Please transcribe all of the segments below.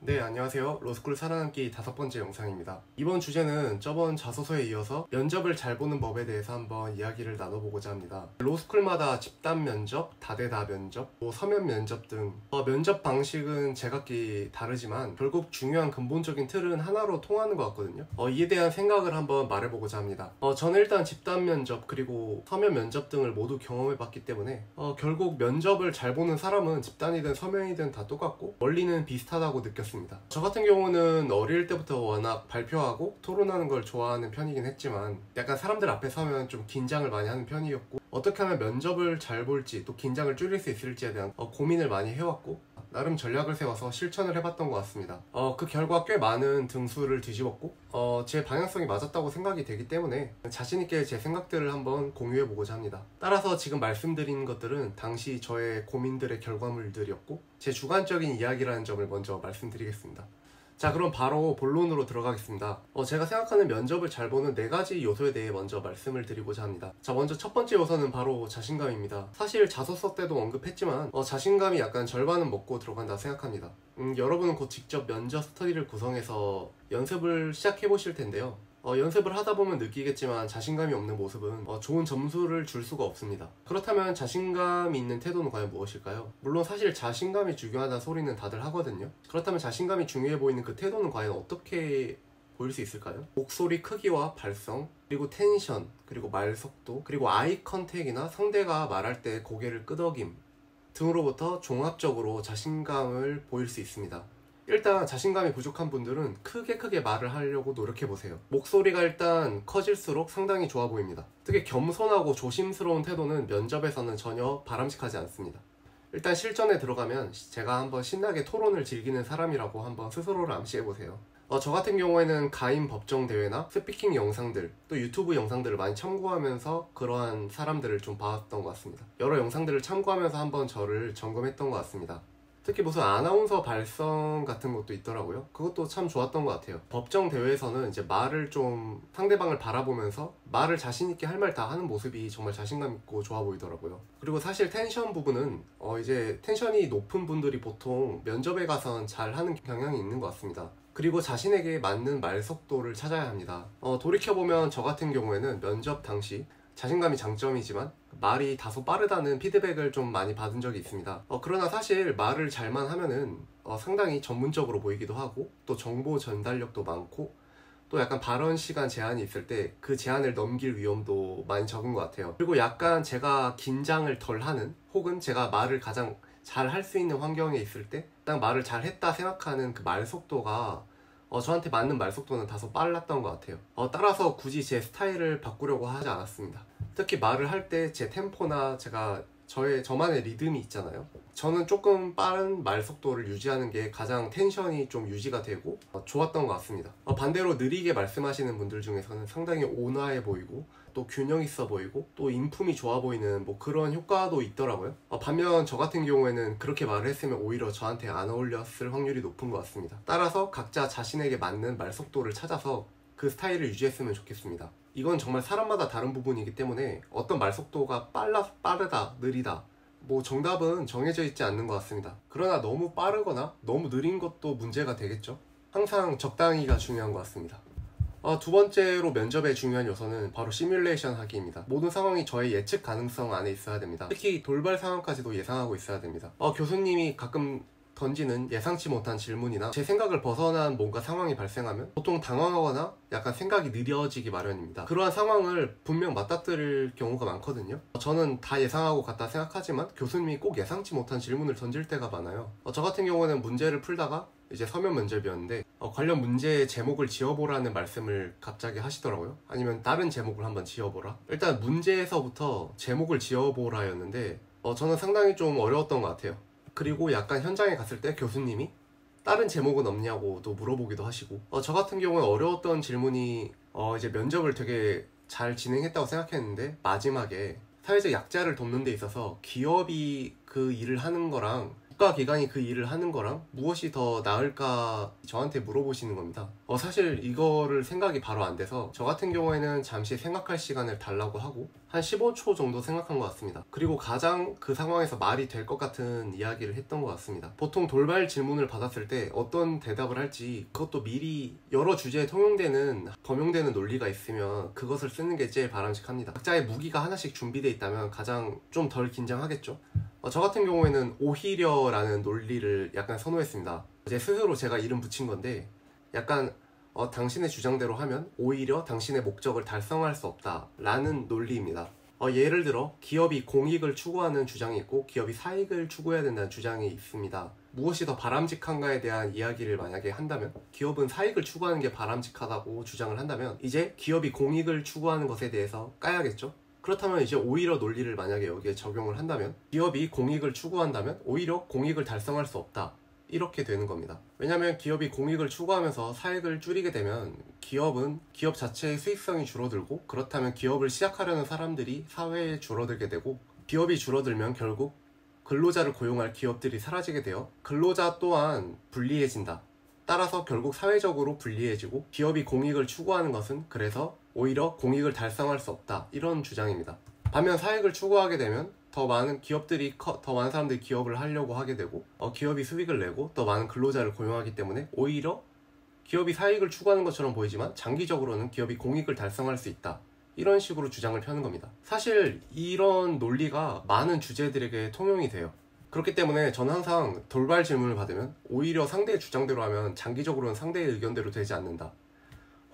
네, 안녕하세요. 로스쿨 살아남기 5번째 영상입니다. 이번 주제는 저번 자소서에 이어서 면접을 잘 보는 법에 대해서 한번 이야기를 나눠보고자 합니다. 로스쿨마다 집단 면접, 다대다 면접, 서면 면접 등 면접 방식은 제각기 다르지만 결국 중요한 근본적인 틀은 하나로 통하는 것 같거든요. 이에 대한 생각을 한번 말해보고자 합니다. 저는 일단 집단 면접 그리고 서면 면접 등을 모두 경험해봤기 때문에 결국 면접을 잘 보는 사람은 집단이든 서면이든 다 똑같고 원리는 비슷하다고 느꼈습니다. 저 같은 경우는 어릴 때부터 워낙 발표하고 토론하는 걸 좋아하는 편이긴 했지만 약간 사람들 앞에 서면 좀 긴장을 많이 하는 편이었고 어떻게 하면 면접을 잘 볼지 또 긴장을 줄일 수 있을지에 대한 고민을 많이 해왔고 나름 전략을 세워서 실천을 해봤던 것 같습니다. 그 결과 꽤 많은 등수를 뒤집었고 제 방향성이 맞았다고 생각이 되기 때문에 자신있게 제 생각들을 한번 공유해보고자 합니다. 따라서 지금 말씀드린 것들은 당시 저의 고민들의 결과물들이었고 제 주관적인 이야기라는 점을 먼저 말씀드리겠습니다. 자, 그럼 바로 본론으로 들어가겠습니다. 제가 생각하는 면접을 잘 보는 4가지 요소에 대해 먼저 말씀을 드리고자 합니다. 자, 먼저 첫 번째 요소는 바로 자신감입니다. 사실 자소서 때도 언급했지만 자신감이 약간 절반은 먹고 들어간다 생각합니다. 여러분은 곧 직접 면접 스터디를 구성해서 연습을 시작해 보실 텐데요. 연습을 하다 보면 느끼겠지만 자신감이 없는 모습은 좋은 점수를 줄 수가 없습니다. 그렇다면 자신감이 있는 태도는 과연 무엇일까요? 물론 사실 자신감이 중요하다는 소리는 다들 하거든요. 그렇다면 자신감이 중요해 보이는 그 태도는 과연 어떻게 보일 수 있을까요? 목소리 크기와 발성, 그리고 텐션, 그리고 말 속도, 그리고 아이 컨택이나 상대가 말할 때 고개를 끄덕임 등으로부터 종합적으로 자신감을 보일 수 있습니다. 일단 자신감이 부족한 분들은 크게 말을 하려고 노력해보세요. 목소리가 일단 커질수록 상당히 좋아 보입니다. 특히 겸손하고 조심스러운 태도는 면접에서는 전혀 바람직하지 않습니다. 일단 실전에 들어가면 제가 한번 신나게 토론을 즐기는 사람이라고 한번 스스로를 암시해보세요. 저 같은 경우에는 가임 법정 대회나 스피킹 영상들 또 유튜브 영상들을 많이 참고하면서 그러한 사람들을 좀 봤던 것 같습니다. 여러 영상들을 참고하면서 한번 저를 점검했던 것 같습니다. 특히 무슨 아나운서 발성 같은 것도 있더라고요. 그것도 참 좋았던 것 같아요. 법정 대회에서는 이제 말을 좀 상대방을 바라보면서 말을 자신있게 할 말 다 하는 모습이 정말 자신감 있고 좋아 보이더라고요. 그리고 사실 텐션 부분은 이제 텐션이 높은 분들이 보통 면접에 가선 잘 하는 경향이 있는 것 같습니다. 그리고 자신에게 맞는 말 속도를 찾아야 합니다. 돌이켜보면 저 같은 경우에는 면접 당시 자신감이 장점이지만 말이 다소 빠르다는 피드백을 좀 많이 받은 적이 있습니다. 그러나 사실 말을 잘만 하면은 상당히 전문적으로 보이기도 하고 또 정보 전달력도 많고 또 약간 발언 시간 제한이 있을 때 그 제한을 넘길 위험도 많이 적은 것 같아요. 그리고 약간 제가 긴장을 덜 하는 혹은 제가 말을 가장 잘 할 수 있는 환경에 있을 때 딱 말을 잘 했다 생각하는 그 말 속도가 저한테 맞는 말 속도는 다소 빨랐던 것 같아요. 따라서 굳이 제 스타일을 바꾸려고 하지 않았습니다. 특히 말을 할 때 제 템포나 저만의 리듬이 있잖아요. 저는 조금 빠른 말 속도를 유지하는 게 가장 텐션이 좀 유지가 되고 좋았던 것 같습니다. 반대로 느리게 말씀하시는 분들 중에서는 상당히 온화해 보이고 또 균형 있어 보이고 또 인품이 좋아 보이는 그런 효과도 있더라고요. 반면 저 같은 경우에는 그렇게 말을 했으면 오히려 저한테 안 어울렸을 확률이 높은 것 같습니다. 따라서 각자 자신에게 맞는 말 속도를 찾아서 그 스타일을 유지했으면 좋겠습니다. 이건 정말 사람마다 다른 부분이기 때문에 어떤 말 속도가 빠르다, 느리다 정답은 정해져 있지 않는 것 같습니다. 그러나 너무 빠르거나 너무 느린 것도 문제가 되겠죠. 항상 적당히가 중요한 것 같습니다. 두 번째로 면접의 중요한 요소는 바로 시뮬레이션 하기입니다. 모든 상황이 저의 예측 가능성 안에 있어야 됩니다. 특히 돌발 상황까지도 예상하고 있어야 됩니다. 교수님이 가끔 던지는 예상치 못한 질문이나 제 생각을 벗어난 뭔가 상황이 발생하면 보통 당황하거나 약간 생각이 느려지기 마련입니다. 그러한 상황을 분명 맞닥뜨릴 경우가 많거든요. 저는 다 예상하고 갔다 생각하지만 교수님이 꼭 예상치 못한 질문을 던질 때가 많아요. 저 같은 경우는 문제를 풀다가 이제 서면 면접이었는데 관련 문제의 제목을 지어보라는 말씀을 갑자기 하시더라고요. 아니면 다른 제목을 한번 지어보라. 일단 문제에서부터 제목을 지어보라였는데 저는 상당히 좀 어려웠던 것 같아요. 그리고 약간 현장에 갔을 때 교수님이 다른 제목은 없냐고도 물어보기도 하시고 저 같은 경우는 어려웠던 질문이 이제 면접을 되게 잘 진행했다고 생각했는데 마지막에 사회적 약자를 돕는 데 있어서 기업이 그 일을 하는 거랑 국가기관이 그 일을 하는 거랑 무엇이 더 나을까 저한테 물어보시는 겁니다. 사실 이거를 생각이 바로 안 돼서 저 같은 경우에는 잠시 생각할 시간을 달라고 하고 한 15초 정도 생각한 것 같습니다. 그리고 가장 그 상황에서 말이 될 것 같은 이야기를 했던 것 같습니다. 보통 돌발 질문을 받았을 때 어떤 대답을 할지 그것도 미리 여러 주제에 통용되는 범용되는 논리가 있으면 그것을 쓰는 게 제일 바람직합니다. 각자의 무기가 하나씩 준비되어 있다면 가장 좀 덜 긴장하겠죠. 저 같은 경우에는 오히려 라는 논리를 약간 선호했습니다. 제 스스로 제가 이름 붙인 건데 약간 당신의 주장대로 하면 오히려 당신의 목적을 달성할 수 없다 라는 논리입니다. 예를 들어 기업이 공익을 추구하는 주장이 있고 기업이 사익을 추구해야 된다는 주장이 있습니다. 무엇이 더 바람직한가에 대한 이야기를 만약에 한다면 기업은 사익을 추구하는 게 바람직하다고 주장을 한다면 이제 기업이 공익을 추구하는 것에 대해서 까야겠죠. 그렇다면 이제 오히려 논리를 만약에 여기에 적용을 한다면 기업이 공익을 추구한다면 오히려 공익을 달성할 수 없다 이렇게 되는 겁니다. 왜냐하면 기업이 공익을 추구하면서 사익을 줄이게 되면 기업은 기업 자체의 수익성이 줄어들고 그렇다면 기업을 시작하려는 사람들이 사회에 줄어들게 되고 기업이 줄어들면 결국 근로자를 고용할 기업들이 사라지게 되어 근로자 또한 불리해진다. 따라서 결국 사회적으로 불리해지고 기업이 공익을 추구하는 것은 그래서 오히려 공익을 달성할 수 없다 이런 주장입니다. 반면 사익을 추구하게 되면 더 많은 사람들이 기업을 하려고 하게 되고 기업이 수익을 내고 더 많은 근로자를 고용하기 때문에 오히려 기업이 사익을 추구하는 것처럼 보이지만 장기적으로는 기업이 공익을 달성할 수 있다 이런 식으로 주장을 펴는 겁니다. 사실 이런 논리가 많은 주제들에게 통용이 돼요. 그렇기 때문에 저는 항상 돌발 질문을 받으면 오히려 상대의 주장대로 하면 장기적으로는 상대의 의견대로 되지 않는다.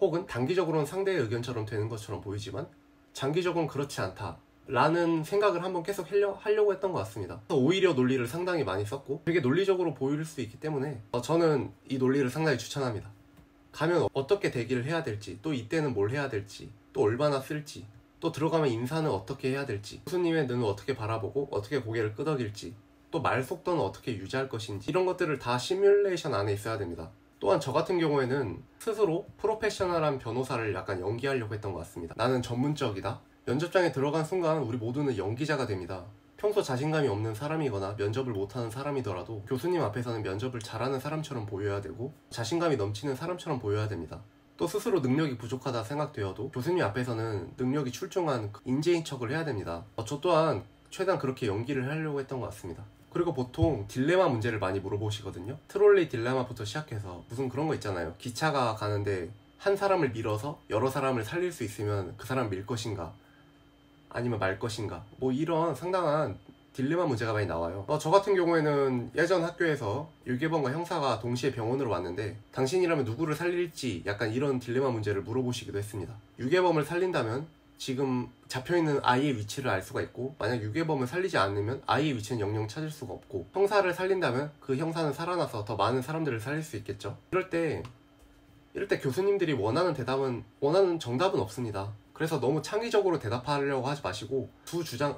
혹은 단기적으로는 상대의 의견처럼 되는 것처럼 보이지만 장기적으로는 그렇지 않다. 라는 생각을 한번 계속 하려고 했던 것 같습니다. 오히려 논리를 상당히 많이 썼고 되게 논리적으로 보일 수 있기 때문에 저는 이 논리를 상당히 추천합니다. 가면 어떻게 대기를 해야 될지, 또 이때는 뭘 해야 될지, 또 얼마나 쓸지, 또 들어가면 인사는 어떻게 해야 될지, 교수님의 눈을 어떻게 바라보고 어떻게 고개를 끄덕일지, 또 말 속도는 어떻게 유지할 것인지 이런 것들을 다 시뮬레이션 안에 있어야 됩니다. 또한 저 같은 경우에는 스스로 프로페셔널한 변호사를 약간 연기하려고 했던 것 같습니다. 나는 전문적이다. 면접장에 들어간 순간 우리 모두는 연기자가 됩니다. 평소 자신감이 없는 사람이거나 면접을 못하는 사람이더라도 교수님 앞에서는 면접을 잘하는 사람처럼 보여야 되고 자신감이 넘치는 사람처럼 보여야 됩니다. 또 스스로 능력이 부족하다 생각되어도 교수님 앞에서는 능력이 출중한 인재인 척을 해야 됩니다. 저 또한 최대한 그렇게 연기를 하려고 했던 것 같습니다. 그리고 보통 딜레마 문제를 많이 물어보시거든요. 트롤리 딜레마부터 시작해서 무슨 그런 거 있잖아요. 기차가 가는데 한 사람을 밀어서 여러 사람을 살릴 수 있으면 그 사람 밀 것인가 아니면 말 것인가 뭐 이런 상당한 딜레마 문제가 많이 나와요. 저 같은 경우에는 예전 학교에서 유괴범과 형사가 동시에 병원으로 왔는데 당신이라면 누구를 살릴지 약간 이런 딜레마 문제를 물어보시기도 했습니다. 유괴범을 살린다면 지금 잡혀있는 아이의 위치를 알 수가 있고 만약 유괴범을 살리지 않으면 아이의 위치는 영영 찾을 수가 없고 형사를 살린다면 그 형사는 살아나서 더 많은 사람들을 살릴 수 있겠죠. 이럴 때 교수님들이 원하는 정답은 없습니다. 그래서 너무 창의적으로 대답하려고 하지 마시고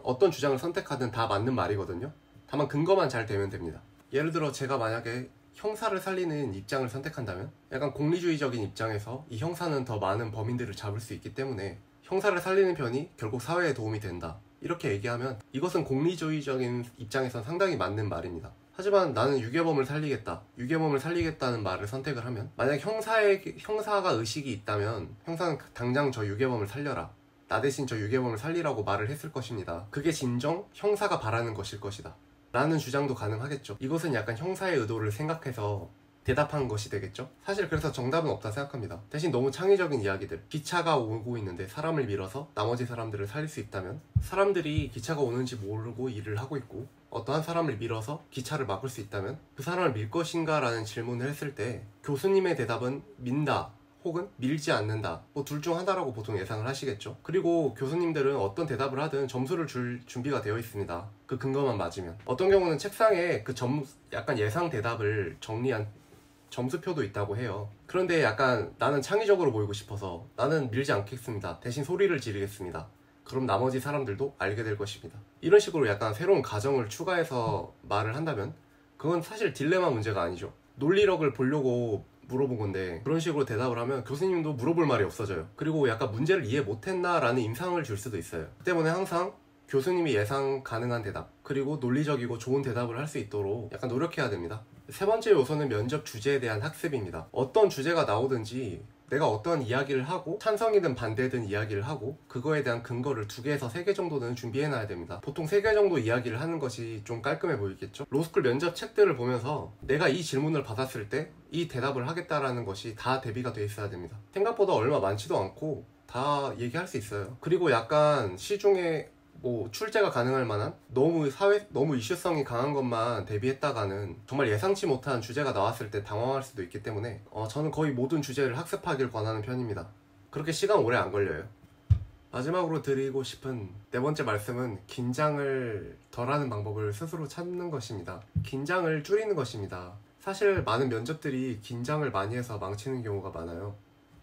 어떤 주장을 선택하든 다 맞는 말이거든요. 다만 근거만 잘 되면 됩니다. 예를 들어 제가 만약에 형사를 살리는 입장을 선택한다면 약간 공리주의적인 입장에서 이 형사는 더 많은 범인들을 잡을 수 있기 때문에 형사를 살리는 편이 결국 사회에 도움이 된다 이렇게 얘기하면 이것은 공리주의적인 입장에선 상당히 맞는 말입니다. 하지만 나는 유괴범을 살리겠다는 말을 선택을 하면 만약 형사가 의식이 있다면 형사는 당장 저 유괴범을 살려라, 나 대신 저 유괴범을 살리라고 말을 했을 것입니다. 그게 진정 형사가 바라는 것일 것이다 라는 주장도 가능하겠죠. 이것은 약간 형사의 의도를 생각해서 대답한 것이 되겠죠. 사실 그래서 정답은 없다 생각합니다. 대신 너무 창의적인 이야기들, 기차가 오고 있는데 사람을 밀어서 나머지 사람들을 살릴 수 있다면 사람들이 기차가 오는지 모르고 일을 하고 있고 어떠한 사람을 밀어서 기차를 막을 수 있다면 그 사람을 밀 것인가 라는 질문을 했을 때 교수님의 대답은 민다 혹은 밀지 않는다 뭐 둘 중 하나라고 보통 예상을 하시겠죠. 그리고 교수님들은 어떤 대답을 하든 점수를 줄 준비가 되어 있습니다. 그 근거만 맞으면. 어떤 경우는 책상에 그 약간 예상 대답을 정리한 점수표도 있다고 해요. 그런데 약간 나는 창의적으로 보이고 싶어서 나는 밀지 않겠습니다. 대신 소리를 지르겠습니다. 그럼 나머지 사람들도 알게 될 것입니다. 이런 식으로 약간 새로운 가정을 추가해서 말을 한다면 그건 사실 딜레마 문제가 아니죠. 논리력을 보려고 물어본 건데 그런 식으로 대답을 하면 교수님도 물어볼 말이 없어져요. 그리고 약간 문제를 이해 못했나 라는 인상을 줄 수도 있어요. 그 때문에 항상 교수님이 예상 가능한 대답, 그리고 논리적이고 좋은 대답을 할 수 있도록 약간 노력해야 됩니다. 세 번째 요소는 면접 주제에 대한 학습입니다. 어떤 주제가 나오든지 내가 어떤 이야기를 하고 찬성이든 반대든 이야기를 하고 그거에 대한 근거를 2개에서 3개 정도는 준비해놔야 됩니다. 보통 3개 정도 이야기를 하는 것이 좀 깔끔해 보이겠죠? 로스쿨 면접 책들을 보면서 내가 이 질문을 받았을 때 이 대답을 하겠다라는 것이 다 대비가 돼 있어야 됩니다. 생각보다 얼마 많지도 않고 다 얘기할 수 있어요. 그리고 약간 시중에 뭐 출제가 가능할 만한 너무 이슈성이 강한 것만 대비했다가는 정말 예상치 못한 주제가 나왔을 때 당황할 수도 있기 때문에 저는 거의 모든 주제를 학습하길 권하는 편입니다. 그렇게 시간 오래 안 걸려요. 마지막으로 드리고 싶은 4번째 말씀은 긴장을 덜하는 방법을 스스로 찾는 것입니다. 긴장을 줄이는 것입니다. 사실 많은 면접들이 긴장을 많이 해서 망치는 경우가 많아요.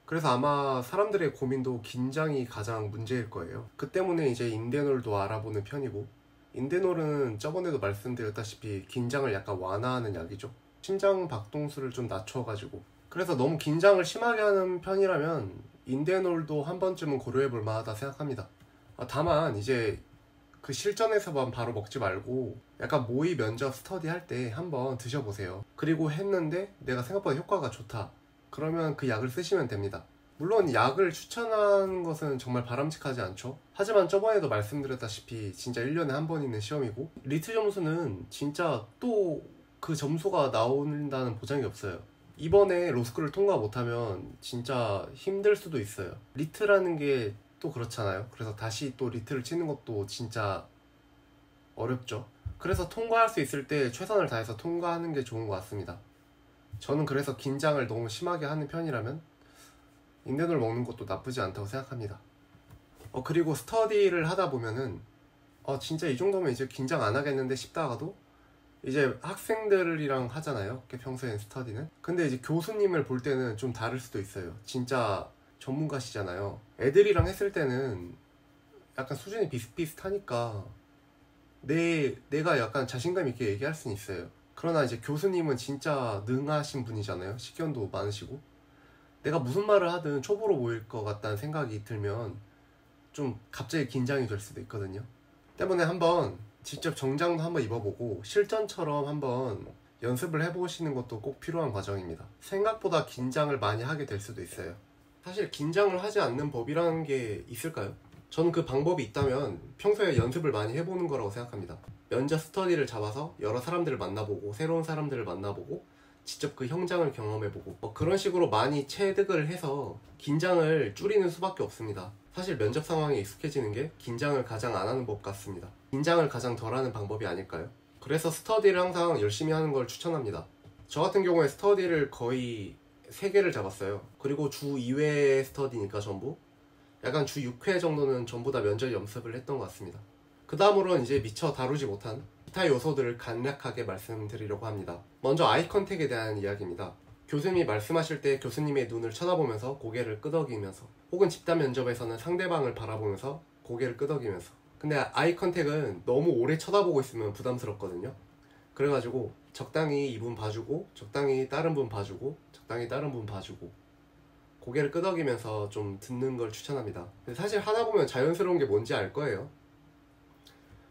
그래서 아마 사람들의 고민도 긴장이 가장 문제일 거예요. 그 때문에 이제 인데놀도 알아보는 편이고, 인데놀은 저번에도 말씀드렸다시피 긴장을 약간 완화하는 약이죠. 심장 박동수를 좀 낮춰가지고. 그래서 너무 긴장을 심하게 하는 편이라면 인데놀도 한 번쯤은 고려해 볼 만하다 생각합니다. 다만 이제 그 실전에서만 바로 먹지 말고 약간 모의 면접 스터디 할 때 한번 드셔보세요. 그리고 했는데 내가 생각보다 효과가 좋다, 그러면 그 약을 쓰시면 됩니다. 물론 약을 추천하는 것은 정말 바람직하지 않죠. 하지만 저번에도 말씀드렸다시피 진짜 1년에 한 번 있는 시험이고 리트 점수는 진짜 또 그 점수가 나온다는 보장이 없어요. 이번에 로스쿨을 통과 못하면 진짜 힘들 수도 있어요. 리트라는 게 또 그렇잖아요. 그래서 다시 또 리트를 치는 것도 진짜 어렵죠. 그래서 통과할 수 있을 때 최선을 다해서 통과하는 게 좋은 것 같습니다. 저는 그래서 긴장을 너무 심하게 하는 편이라면 인데놀 먹는 것도 나쁘지 않다고 생각합니다. 그리고 스터디를 하다 보면은 진짜 이 정도면 이제 긴장 안 하겠는데 싶다가도 이제 학생들이랑 하잖아요, 평소엔 스터디는. 근데 이제 교수님을 볼 때는 좀 다를 수도 있어요. 진짜 전문가시잖아요. 애들이랑 했을 때는 약간 수준이 비슷비슷하니까 내가 약간 자신감 있게 얘기할 수는 있어요. 그러나 이제 교수님은 진짜 능하신 분이잖아요. 식견도 많으시고. 내가 무슨 말을 하든 초보로 보일 것 같다는 생각이 들면 좀 갑자기 긴장이 될 수도 있거든요. 때문에 한번 직접 정장도 한번 입어보고 실전처럼 한번 연습을 해보시는 것도 꼭 필요한 과정입니다. 생각보다 긴장을 많이 하게 될 수도 있어요. 사실 긴장을 하지 않는 법이라는 게 있을까요? 저는 그 방법이 있다면 평소에 연습을 많이 해보는 거라고 생각합니다. 면접 스터디를 잡아서 여러 사람들을 만나보고 새로운 사람들을 만나보고 직접 그 현장을 경험해보고 그런 식으로 많이 체득을 해서 긴장을 줄이는 수밖에 없습니다. 사실 면접 상황에 익숙해지는 게 긴장을 가장 안 하는 법 같습니다. 긴장을 가장 덜 하는 방법이 아닐까요? 그래서 스터디를 항상 열심히 하는 걸 추천합니다. 저 같은 경우에 스터디를 거의 3개를 잡았어요. 그리고 주 2회 스터디니까 전부 약간 주 6회 정도는 전부 다 면접 연습을 했던 것 같습니다. 그 다음으로는 이제 미처 다루지 못한 기타 요소들을 간략하게 말씀드리려고 합니다. 먼저 아이 컨택에 대한 이야기입니다. 교수님이 말씀하실 때 교수님의 눈을 쳐다보면서 고개를 끄덕이면서, 혹은 집단 면접에서는 상대방을 바라보면서 고개를 끄덕이면서. 근데 아이 컨택은 너무 오래 쳐다보고 있으면 부담스럽거든요. 그래가지고 적당히 이분 봐주고, 적당히 다른 분 봐주고, 적당히 다른 분 봐주고, 고개를 끄덕이면서 좀 듣는 걸 추천합니다. 근데 사실 하다 보면 자연스러운 게 뭔지 알 거예요.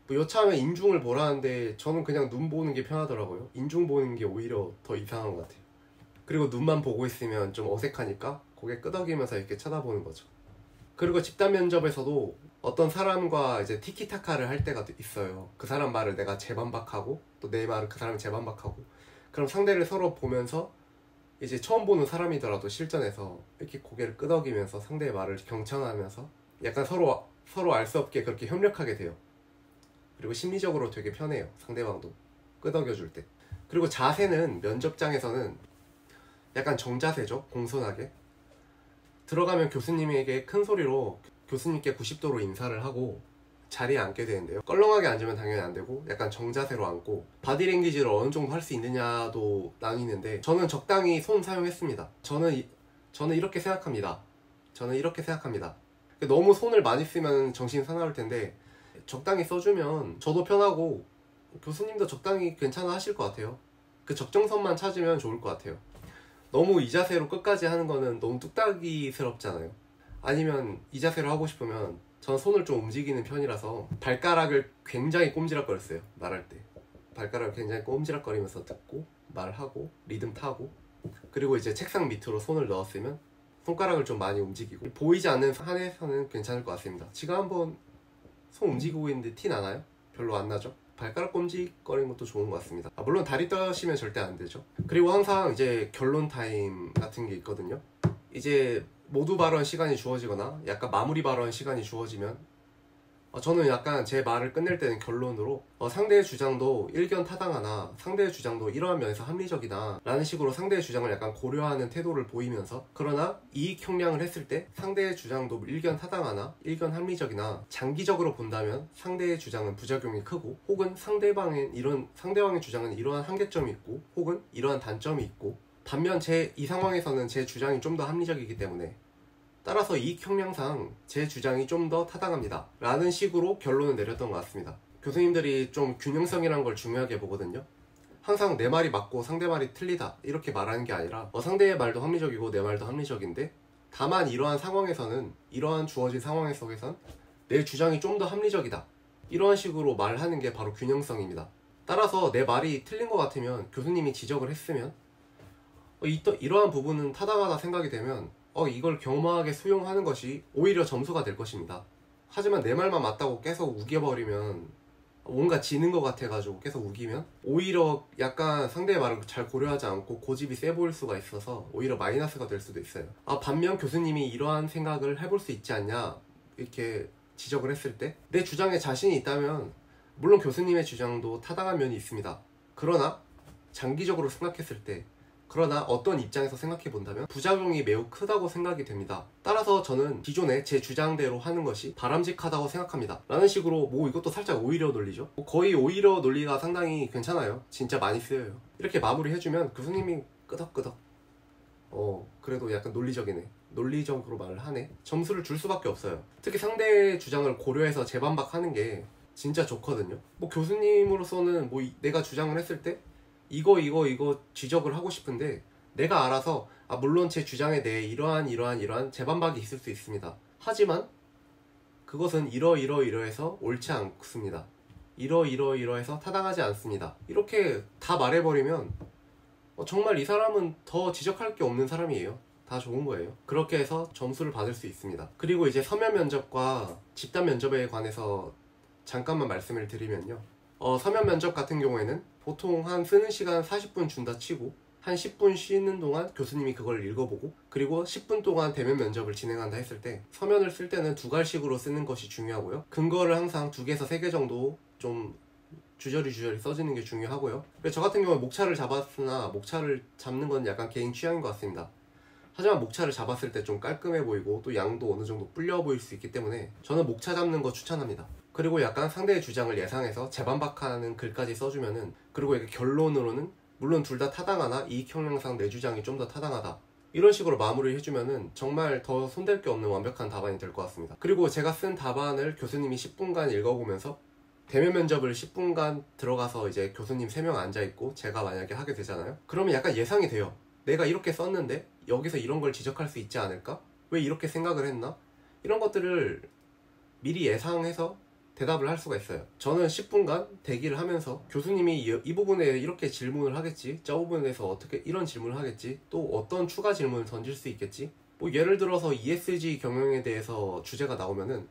뭐 여차하면 인중을 보라는데 저는 그냥 눈 보는 게 편하더라고요. 인중 보는 게 오히려 더 이상한 것 같아요. 그리고 눈만 보고 있으면 좀 어색하니까 고개 끄덕이면서 이렇게 쳐다보는 거죠. 그리고 집단 면접에서도 어떤 사람과 이제 티키타카를 할 때가 있어요. 그 사람 말을 내가 재반박하고 또 내 말을 그 사람이 재반박하고, 그럼 상대를 서로 보면서 이제 처음 보는 사람이더라도 실전에서 이렇게 고개를 끄덕이면서 상대의 말을 경청하면서 약간 서로 알 수 없게 그렇게 협력하게 돼요. 그리고 심리적으로 되게 편해요, 상대방도 끄덕여줄 때. 그리고 자세는 면접장에서는 약간 정자세죠. 공손하게 들어가면 교수님에게 큰 소리로 교수님께 90도로 인사를 하고 자리에 앉게 되는데요. 껄렁하게 앉으면 당연히 안 되고 약간 정자세로 앉고, 바디랭귀지를 어느 정도 할 수 있느냐도 나뉘는데 저는 적당히 손 사용했습니다. 저는 이렇게 생각합니다. 저는 이렇게 생각합니다. 너무 손을 많이 쓰면 정신 사나울 텐데 적당히 써주면 저도 편하고 교수님도 적당히 괜찮아 하실 것 같아요. 그 적정선만 찾으면 좋을 것 같아요. 너무 이 자세로 끝까지 하는 거는 너무 뚝딱이스럽잖아요. 아니면 이 자세로 하고 싶으면 전 손을 좀 움직이는 편이라서 발가락을 굉장히 꼼지락거렸어요. 말할 때 발가락을 굉장히 꼼지락거리면서 듣고 말하고 리듬 타고, 그리고 이제 책상 밑으로 손을 넣었으면 손가락을 좀 많이 움직이고, 보이지 않는 한에서는 괜찮을 것 같습니다. 지금 한번 손 움직이고 있는데 티 나나요? 별로 안 나죠? 발가락 꼼지거리는 것도 좋은 것 같습니다. 물론 다리 떠시면 절대 안 되죠. 그리고 항상 이제 결론 타임 같은 게 있거든요. 이제 모두 발언 시간이 주어지거나 약간 마무리 발언 시간이 주어지면 저는 약간 제 말을 끝낼 때는 결론으로 상대의 주장도 일견 타당하나 상대의 주장도 이러한 면에서 합리적이다 라는 식으로 상대의 주장을 약간 고려하는 태도를 보이면서, 그러나 이익 형량을 했을 때 상대의 주장도 일견 타당하나 일견 합리적이나 장기적으로 본다면 상대의 주장은 부작용이 크고, 혹은 상대방의 주장은 이러한 한계점이 있고 혹은 이러한 단점이 있고, 반면 이 상황에서는 제 주장이 좀 더 합리적이기 때문에 따라서 이익 형량상 제 주장이 좀 더 타당합니다 라는 식으로 결론을 내렸던 것 같습니다. 교수님들이 좀 균형성이라는 걸 중요하게 보거든요. 항상 내 말이 맞고 상대 말이 틀리다 이렇게 말하는 게 아니라 상대의 말도 합리적이고 내 말도 합리적인데, 다만 이러한 상황에서는, 이러한 주어진 상황 속에선 내 주장이 좀 더 합리적이다 이러한 식으로 말하는 게 바로 균형성입니다. 따라서 내 말이 틀린 것 같으면, 교수님이 지적을 했으면 이러한 부분은 타당하다 생각이 되면 이걸 겸허하게 수용하는 것이 오히려 점수가 될 것입니다. 하지만 내 말만 맞다고 계속 우겨버리면, 뭔가 지는 것 같아가지고 계속 우기면 오히려 약간 상대의 말을 잘 고려하지 않고 고집이 세 보일 수가 있어서 오히려 마이너스가 될 수도 있어요. 반면 교수님이 이러한 생각을 해볼 수 있지 않냐 이렇게 지적을 했을 때, 내 주장에 자신이 있다면 물론 교수님의 주장도 타당한 면이 있습니다. 그러나 장기적으로 생각했을 때, 그러나 어떤 입장에서 생각해 본다면 부작용이 매우 크다고 생각이 됩니다. 따라서 저는 기존에 제 주장대로 하는 것이 바람직하다고 생각합니다 라는 식으로, 이것도 살짝 오히려 논리죠. 거의 오히려 논리가 상당히 괜찮아요. 진짜 많이 쓰여요. 이렇게 마무리 해주면 교수님이 끄덕끄덕 그래도 약간 논리적이네, 논리적으로 말을 하네, 점수를 줄 수밖에 없어요. 특히 상대의 주장을 고려해서 재반박하는 게 진짜 좋거든요. 교수님으로서는 내가 주장을 했을 때 이거 지적을 하고 싶은데, 내가 알아서 물론 제 주장에 대해 이러한 재반박이 있을 수 있습니다. 하지만 그것은 이러해서 옳지 않습니다. 이러해서 타당하지 않습니다. 이렇게 다 말해버리면 정말 이 사람은 더 지적할 게 없는 사람이에요. 다 좋은 거예요. 그렇게 해서 점수를 받을 수 있습니다. 그리고 이제 서면 면접과 집단 면접에 관해서 잠깐만 말씀을 드리면요, 서면 면접 같은 경우에는 보통 한 쓰는 시간 40분 준다 치고 한 10분 쉬는 동안 교수님이 그걸 읽어보고, 그리고 10분 동안 대면 면접을 진행한다 했을 때, 서면을 쓸 때는 두 갈식으로 쓰는 것이 중요하고요. 근거를 항상 2개에서 3개 정도 좀 주저리 써주는 게 중요하고요. 그래서 저 같은 경우에 목차를 잡았으나, 목차를 잡는 건 약간 개인 취향인 것 같습니다. 하지만 목차를 잡았을 때 좀 깔끔해 보이고 또 양도 어느 정도 불려 보일 수 있기 때문에 저는 목차 잡는 거 추천합니다. 그리고 약간 상대의 주장을 예상해서 재반박하는 글까지 써주면은, 그리고 이렇게 결론으로는 물론 둘 다 타당하나 이익 형량상 내 주장이 좀 더 타당하다 이런 식으로 마무리를 해주면은 정말 더 손댈 게 없는 완벽한 답안이 될 것 같습니다. 그리고 제가 쓴 답안을 교수님이 10분간 읽어보면서, 대면 면접을 10분간 들어가서 이제 교수님 3명 앉아있고 제가 만약에 하게 되잖아요. 그러면 약간 예상이 돼요. 내가 이렇게 썼는데 여기서 이런 걸 지적할 수 있지 않을까? 왜 이렇게 생각을 했나? 이런 것들을 미리 예상해서 대답을 할 수가 있어요. 저는 10분간 대기를 하면서 교수님이 이 부분에 이렇게 질문을 하겠지, 저 부분에서 어떻게 이런 질문을 하겠지, 또 어떤 추가 질문을 던질 수 있겠지, 예를 들어서 ESG 경영에 대해서 주제가 나오면은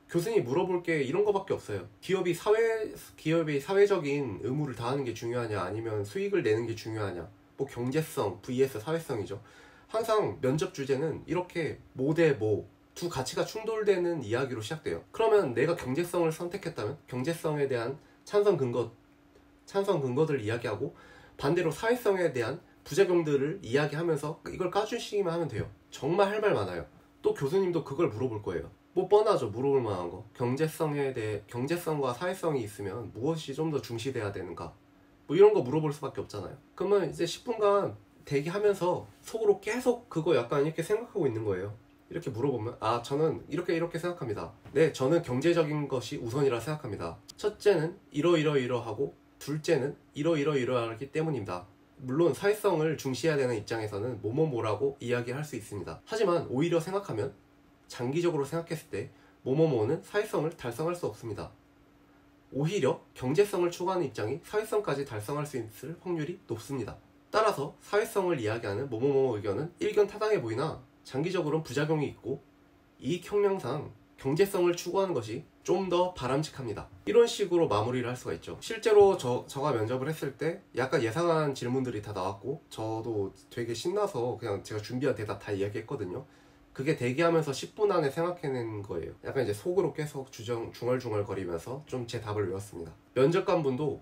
교수님이 물어볼 게 이런 거밖에 없어요. 기업이 사회적인 의무를 다하는 게 중요하냐, 아니면 수익을 내는 게 중요하냐, 경제성 vs 사회성이죠. 항상 면접 주제는 이렇게 모 대 모, 두 가치가 충돌되는 이야기로 시작돼요. 그러면 내가 경제성을 선택했다면 경제성에 대한 찬성 근거들을 이야기하고, 반대로 사회성에 대한 부작용들을 이야기하면서 이걸 까주시기만 하면 돼요. 정말 할 말 많아요. 또 교수님도 그걸 물어볼 거예요. 뻔하죠. 물어볼 만한 거. 경제성에 대해, 경제성과 사회성이 있으면 무엇이 좀 더 중시돼야 되는가, 이런 거 물어볼 수밖에 없잖아요. 그러면 이제 10분간 대기하면서 속으로 계속 그거 약간 이렇게 생각하고 있는 거예요. 이렇게 물어보면, 저는 이렇게 생각합니다. 네, 저는 경제적인 것이 우선이라 생각합니다. 첫째는 이러하고 둘째는 이러하기 때문입니다. 물론 사회성을 중시해야 되는 입장에서는 뭐라고 이야기할 수 있습니다. 하지만 오히려 생각하면, 장기적으로 생각했을 때 뭐뭐뭐는 사회성을 달성할 수 없습니다. 오히려 경제성을 추구하는 입장이 사회성까지 달성할 수 있을 확률이 높습니다. 따라서 사회성을 이야기하는 뭐뭐뭐 의견은 일견 타당해 보이나 장기적으로는 부작용이 있고 이익 형명상 경제성을 추구하는 것이 좀 더 바람직합니다. 이런 식으로 마무리를 할 수가 있죠. 실제로 저가 면접을 했을 때 약간 예상한 질문들이 다 나왔고 저도 되게 신나서 그냥 제가 준비한 대답 다 이야기했거든요. 그게 대기하면서 10분 안에 생각해낸 거예요. 약간 이제 속으로 계속 중얼중얼 거리면서 좀 제 답을 외웠습니다. 면접관분도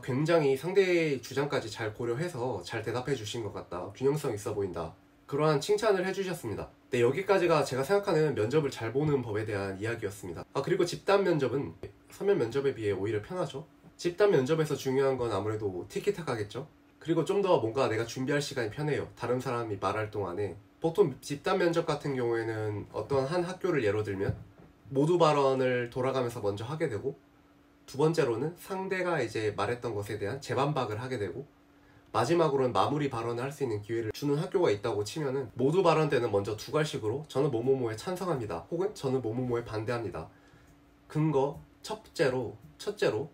굉장히 상대의 주장까지 잘 고려해서 잘 대답해 주신 것 같다. 균형성 있어 보인다. 그러한 칭찬을 해주셨습니다. 네, 여기까지가 제가 생각하는 면접을 잘 보는 법에 대한 이야기였습니다. 그리고 집단 면접은 서면 면접에 비해 오히려 편하죠. 집단 면접에서 중요한 건 아무래도 티키타카겠죠. 그리고 좀 더 뭔가 내가 준비할 시간이 편해요. 다른 사람이 말할 동안에. 보통 집단 면접 같은 경우에는 어떤 한 학교를 예로 들면 모두 발언을 돌아가면서 먼저 하게 되고, 두 번째로는 상대가 이제 말했던 것에 대한 재반박을 하게 되고, 마지막으로는 마무리 발언을 할 수 있는 기회를 주는 학교가 있다고 치면은 모두 발언 때는 먼저 두 갈식으로 저는 뭐뭐뭐에 찬성합니다, 혹은 저는 뭐뭐뭐에 반대합니다. 근거 첫째로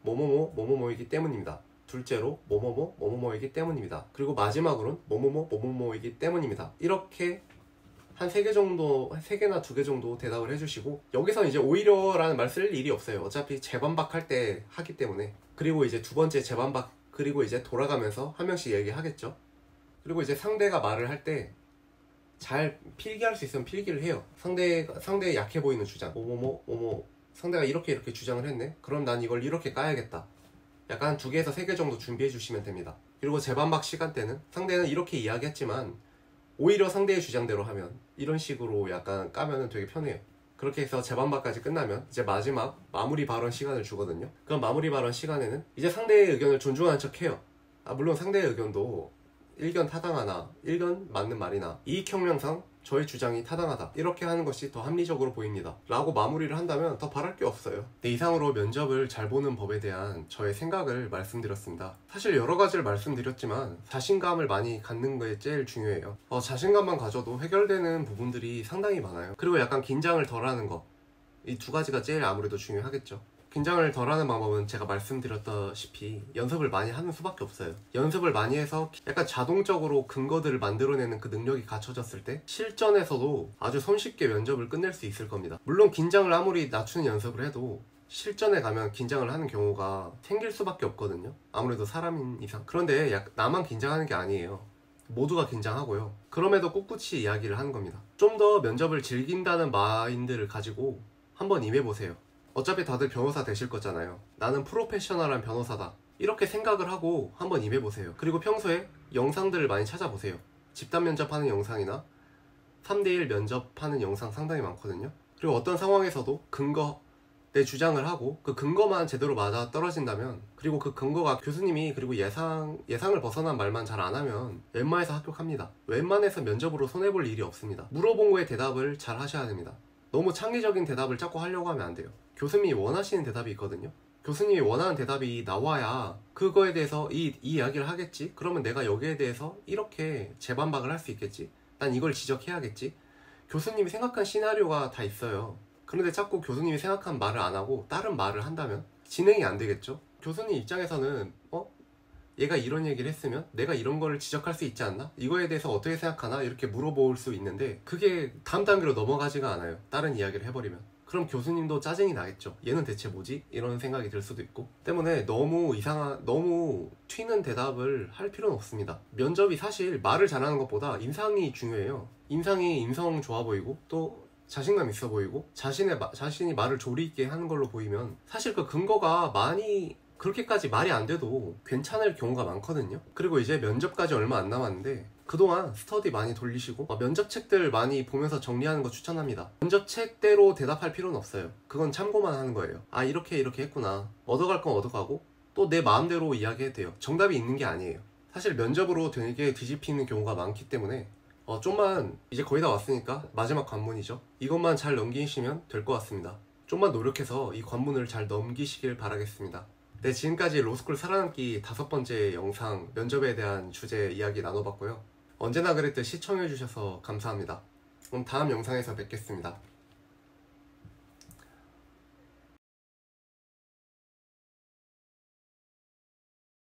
뭐뭐뭐 뭐뭐뭐이기 때문입니다. 둘째로 뭐뭐뭐 뭐뭐뭐이기 때문입니다. 그리고 마지막으로는 뭐뭐뭐 뭐뭐뭐이기 때문입니다. 이렇게 한 3개 정도, 3개나 2개 정도 대답을 해주시고, 여기서 이제 오히려라는 말 쓸 일이 없어요. 어차피 재반박할 때 하기 때문에. 그리고 이제 두 번째 재반박, 그리고 이제 돌아가면서 한 명씩 얘기하겠죠. 그리고 이제 상대가 말을 할 때 잘 필기할 수 있으면 필기를 해요. 상대의 약해 보이는 주장, 뭐뭐뭐 상대가 이렇게 주장을 했네, 그럼 난 이걸 이렇게 까야겠다. 약간 2개에서 3개 정도 준비해 주시면 됩니다. 그리고 재반박 시간대는 상대는 이렇게 이야기했지만 오히려 상대의 주장대로 하면, 이런 식으로 약간 까면은 되게 편해요. 그렇게 해서 재반박까지 끝나면 이제 마지막 마무리 발언 시간을 주거든요. 그럼 마무리 발언 시간에는 이제 상대의 의견을 존중하는 척 해요. 물론 상대의 의견도 일견 타당하나, 일견 맞는 말이나, 이익 형명상 저의 주장이 타당하다, 이렇게 하는 것이 더 합리적으로 보입니다 라고 마무리를 한다면 더 바랄 게 없어요. 네, 이상으로 면접을 잘 보는 법에 대한 저의 생각을 말씀드렸습니다. 사실 여러 가지를 말씀드렸지만 자신감을 많이 갖는 게 제일 중요해요. 자신감만 가져도 해결되는 부분들이 상당히 많아요. 그리고 약간 긴장을 덜 하는 거, 이 2가지가 제일 아무래도 중요하겠죠. 긴장을 덜하는 방법은 제가 말씀드렸다시피 연습을 많이 하는 수밖에 없어요. 연습을 많이 해서 약간 자동적으로 근거들을 만들어내는 그 능력이 갖춰졌을 때 실전에서도 아주 손쉽게 면접을 끝낼 수 있을 겁니다. 물론 긴장을 아무리 낮추는 연습을 해도 실전에 가면 긴장을 하는 경우가 생길 수밖에 없거든요. 아무래도 사람인 이상. 그런데 나만 긴장하는 게 아니에요. 모두가 긴장하고요. 그럼에도 꿋꿋이 이야기를 하는 겁니다. 좀 더 면접을 즐긴다는 마인드를 가지고 한번 임해보세요. 어차피 다들 변호사 되실 거잖아요. 나는 프로페셔널한 변호사다, 이렇게 생각을 하고 한번 임해보세요. 그리고 평소에 영상들을 많이 찾아보세요. 집단 면접하는 영상이나 3대1 면접하는 영상 상당히 많거든요. 그리고 어떤 상황에서도 내 주장을 하고 그 근거만 제대로 맞아 떨어진다면, 그리고 그 근거가 교수님이 그리고 예상을 벗어난 말만 잘 안 하면 웬만해서 합격합니다. 웬만해서 면접으로 손해볼 일이 없습니다. 물어본 거에 대답을 잘 하셔야 됩니다. 너무 창의적인 대답을 자꾸 하려고 하면 안 돼요. 교수님이 원하시는 대답이 있거든요. 교수님이 원하는 대답이 나와야 그거에 대해서 이 이야기를 하겠지? 그러면 내가 여기에 대해서 이렇게 재반박을 할 수 있겠지? 난 이걸 지적해야겠지? 교수님이 생각한 시나리오가 다 있어요. 그런데 자꾸 교수님이 생각한 말을 안 하고 다른 말을 한다면 진행이 안 되겠죠? 교수님 입장에서는 얘가 이런 얘기를 했으면 내가 이런 거를 지적할 수 있지 않나? 이거에 대해서 어떻게 생각하나? 이렇게 물어볼 수 있는데 그게 다음 단계로 넘어가지가 않아요. 다른 이야기를 해버리면. 그럼 교수님도 짜증이 나겠죠. 얘는 대체 뭐지? 이런 생각이 들 수도 있고. 때문에 너무 튀는 대답을 할 필요는 없습니다. 면접이 사실 말을 잘하는 것보다 인상이 중요해요. 인상이 인성 좋아 보이고 또 자신감 있어 보이고 자신이 말을 조리 있게 하는 걸로 보이면 사실 그 근거가 그렇게까지 말이 안 돼도 괜찮을 경우가 많거든요. 그리고 이제 면접까지 얼마 안 남았는데 그동안 스터디 많이 돌리시고 면접책들 많이 보면서 정리하는 거 추천합니다. 면접책대로 대답할 필요는 없어요. 그건 참고만 하는 거예요. 이렇게 했구나. 얻어갈 건 얻어가고 또 내 마음대로 이야기해도 돼요. 정답이 있는 게 아니에요. 사실 면접으로 되게 뒤집히는 경우가 많기 때문에 좀만, 이제 거의 다 왔으니까 마지막 관문이죠. 이것만 잘 넘기시면 될 것 같습니다. 좀만 노력해서 이 관문을 잘 넘기시길 바라겠습니다. 네, 지금까지 로스쿨 살아남기 5번째 영상 면접에 대한 주제 이야기 나눠봤고요. 언제나 그랬듯 시청해주셔서 감사합니다. 그럼 다음 영상에서 뵙겠습니다.